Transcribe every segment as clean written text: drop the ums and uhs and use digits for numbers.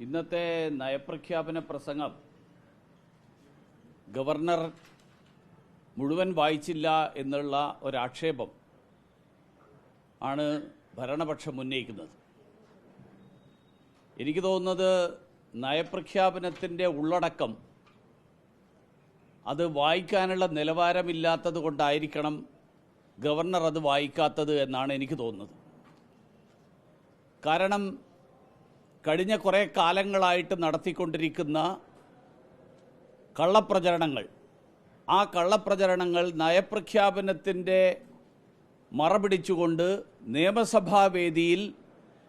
ഇന്നത്തെ നയപ്രഖ്യാപന പ്രസംഗം ഗവർണർ മുഴുവൻ വായിച്ചില്ല എന്നുള്ള ഒരാക്ഷേപം ആണ് ഭരണപക്ഷം ഉന്നയിക്കുന്നത്. എനിക്ക് തോന്നുന്നത് നയപ്രഖ്യാപനത്തിൻ്റെ ഉള്ളടക്കം അത് വായിക്കാനുള്ള നിലവാരമില്ലാത്തത് കൊണ്ടായിരിക്കണം ഗവർണർ അത് വായിക്കാത്തത് എന്നാണ് എനിക്ക് തോന്നുന്നത്. കാരണം കഴിഞ്ഞ കുറേ കാലങ്ങളായിട്ട് നടത്തിക്കൊണ്ടിരിക്കുന്ന കള്ളപ്രചരണങ്ങൾ, ആ കള്ളപ്രചരണങ്ങൾ നയപ്രഖ്യാപനത്തിൻ്റെ മറപിടിച്ചുകൊണ്ട് നിയമസഭാവേദിയിൽ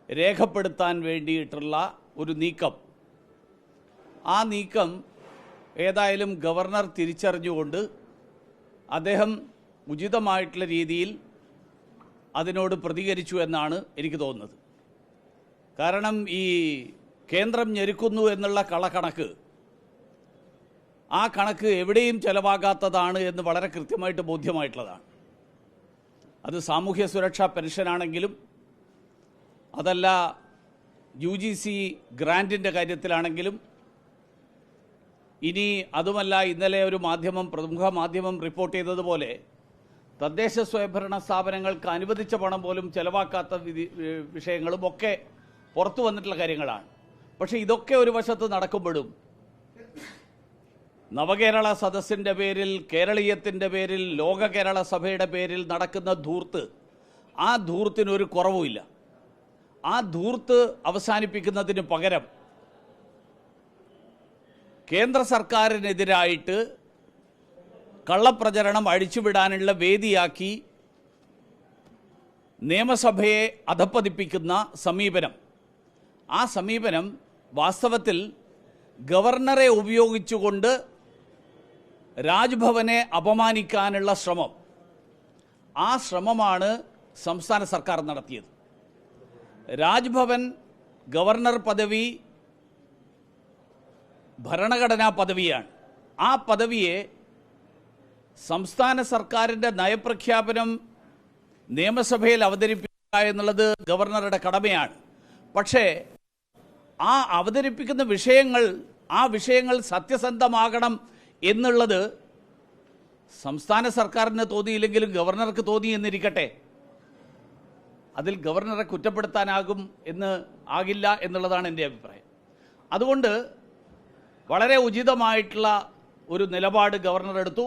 രേഖപ്പെടുത്താൻ വേണ്ടിയിട്ടുള്ള ഒരു നീക്കം, ആ നീക്കം ഏതായാലും ഗവർണർ തിരിച്ചറിഞ്ഞുകൊണ്ട് അദ്ദേഹം ഉചിതമായിട്ടുള്ള രീതിയിൽ അതിനോട് പ്രതികരിച്ചു എന്നാണ് എനിക്ക് തോന്നുന്നത്. കാരണം ഈ കേന്ദ്രം ഞെരുക്കുന്നു എന്നുള്ള കള്ളക്കണക്ക്, ആ കണക്ക് എവിടെയും ചെലവാകാത്തതാണ് എന്ന് വളരെ കൃത്യമായിട്ട് ബോധ്യമായിട്ടുള്ളതാണ്. അത് സാമൂഹ്യ സുരക്ഷാ പെൻഷനാണെങ്കിലും അതല്ല UGC ഗ്രാൻറ്റിൻ്റെ കാര്യത്തിലാണെങ്കിലും, ഇനി അതുമല്ല ഇന്നലെ ഒരു പ്രമുഖ മാധ്യമം റിപ്പോർട്ട് ചെയ്തതുപോലെ തദ്ദേശ സ്വയംഭരണ സ്ഥാപനങ്ങൾക്ക് അനുവദിച്ച പണം പോലും ചെലവാക്കാത്ത വിഷയങ്ങളും ഒക്കെ പുറത്തു വന്നിട്ടുള്ള കാര്യങ്ങളാണ്. പക്ഷേ ഇതൊക്കെ ഒരു വശത്ത് നടക്കുമ്പോഴും നവകേരള സദസ്സിൻ്റെ പേരിൽ, കേരളീയത്തിൻ്റെ പേരിൽ, ലോക കേരള സഭയുടെ പേരിൽ നടക്കുന്ന ധൂർത്ത്, ആ ധൂർത്തിനൊരു കുറവുമില്ല. ആ ധൂർത്ത് അവസാനിപ്പിക്കുന്നതിന് പകരം കേന്ദ്ര സർക്കാരിനെതിരായിട്ട് കള്ളപ്രചരണം അഴിച്ചുവിടാനുള്ള വേദിയാക്കി നിയമസഭയെ അധപ്പതിപ്പിക്കുന്ന സമീപനം, ആ സമീപനം വാസ്തവത്തിൽ ഗവർണറെ ഉപയോഗിച്ചുകൊണ്ട് രാജ്ഭവനെ അപമാനിക്കാനുള്ള ശ്രമം, ആ ശ്രമമാണ് സംസ്ഥാന സർക്കാർ നടത്തിയത്. രാജ്ഭവൻ, ഗവർണർ പദവി ഭരണഘടനാ പദവിയാണ്. ആ പദവിയെ സംസ്ഥാന സർക്കാരിൻ്റെ നയപ്രഖ്യാപനം നിയമസഭയിൽ അവതരിപ്പിക്കുക എന്നുള്ളത് ഗവർണറുടെ കടമയാണ്. പക്ഷേ ആ അവതരിപ്പിക്കുന്ന ആ വിഷയങ്ങൾ സത്യസന്ധമാകണം എന്നുള്ളത് സംസ്ഥാന സർക്കാരിന് തോന്നിയില്ലെങ്കിലും ഗവർണർക്ക് തോന്നി എന്നിരിക്കട്ടെ, അതിൽ ഗവർണറെ കുറ്റപ്പെടുത്താനാകും ആകില്ല എന്നുള്ളതാണ് എൻ്റെ അഭിപ്രായം. അതുകൊണ്ട് വളരെ ഉചിതമായിട്ടുള്ള ഒരു നിലപാട് ഗവർണർ എടുത്തു.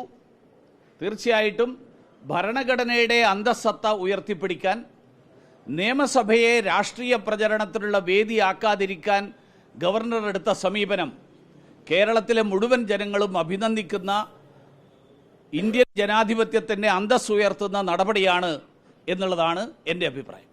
തീർച്ചയായിട്ടും ഭരണഘടനയുടെ അന്തസ്സത്ത ഉയർത്തിപ്പിടിക്കാൻ, നിയമസഭയെ രാഷ്ട്രീയ പ്രചരണത്തിനുള്ള വേദിയാക്കാതിരിക്കാൻ ഗവർണർ എടുത്ത സമീപനം കേരളത്തിലെ മുഴുവൻ ജനങ്ങളും അഭിനന്ദിക്കുന്ന, ഇന്ത്യൻ ജനാധിപത്യത്തിൻ്റെ അന്തസ്സുയർത്തുന്ന നടപടിയാണ് എന്നുള്ളതാണ് എൻ്റെ അഭിപ്രായം.